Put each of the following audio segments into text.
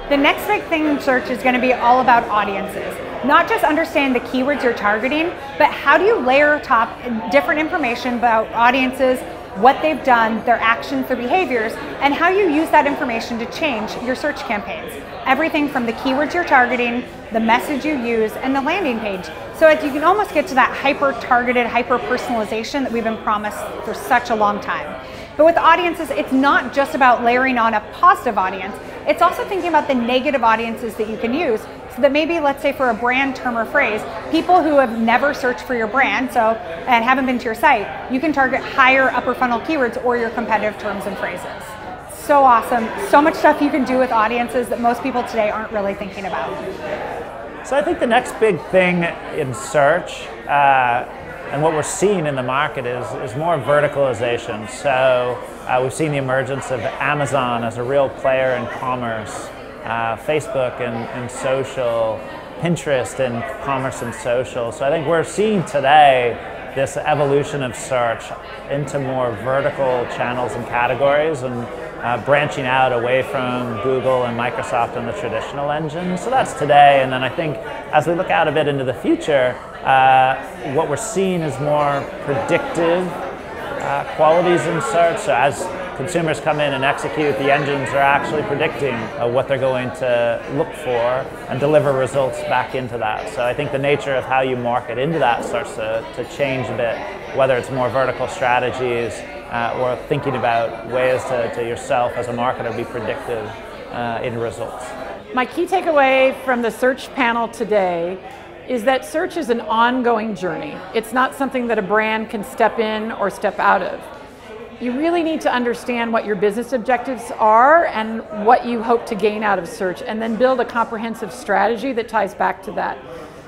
The next big thing in search is going to be all about audiences. Not just understand the keywords you're targeting, but how do you layer atop different information about audiences, what they've done, their actions, their behaviors, and how you use that information to change your search campaigns. Everything from the keywords you're targeting, the message you use, and the landing page. So as you can almost get to that hyper-targeted, hyper-personalization that we've been promised for such a long time. But with audiences, it's not just about layering on a positive audience, it's also thinking about the negative audiences that you can use. So that maybe, let's say for a brand term or phrase, people who have never searched for your brand and haven't been to your site, you can target higher upper funnel keywords or your competitive terms and phrases. So awesome. So much stuff you can do with audiences that most people today aren't really thinking about. So I think the next big thing in search and what we're seeing in the market is more verticalization. So we've seen the emergence of Amazon as a real player in commerce, Facebook and social, Pinterest in commerce and social. So I think we're seeing today this evolution of search into more vertical channels and categories, and branching out away from Google and Microsoft and the traditional engines. So that's today. And then I think as we look out a bit into the future, what we're seeing is more predictive qualities in search. So as consumers come in and execute, the engines are actually predicting what they're going to look for and deliver results back into that. So I think the nature of how you market into that starts to change a bit, whether it's more vertical strategies or thinking about ways to yourself as a marketer be predictive in results. My key takeaway from the search panel today is that search is an ongoing journey. It's not something that a brand can step in or step out of. You really need to understand what your business objectives are and what you hope to gain out of search, and then build a comprehensive strategy that ties back to that.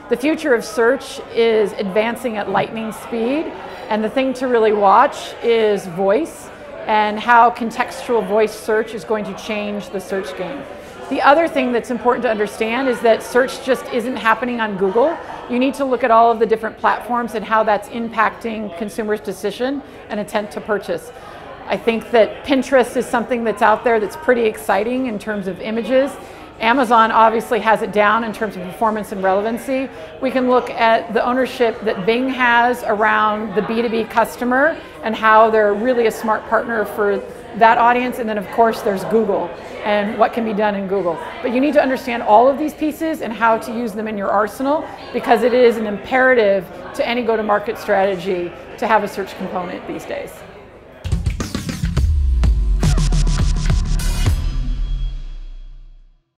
The future of search is advancing at lightning speed, and the thing to really watch is voice and how contextual voice search is going to change the search game. The other thing that's important to understand is that search just isn't happening on Google. You need to look at all of the different platforms and how that's impacting consumers' decision and intent to purchase. I think that Pinterest is something that's out there that's pretty exciting in terms of images. Amazon obviously has it down in terms of performance and relevancy. We can look at the ownership that Bing has around the B2B customer and how they're really a smart partner for that audience. And then of course there's Google and what can be done in Google. But you need to understand all of these pieces and how to use them in your arsenal, because it is an imperative to any go-to-market strategy to have a search component these days.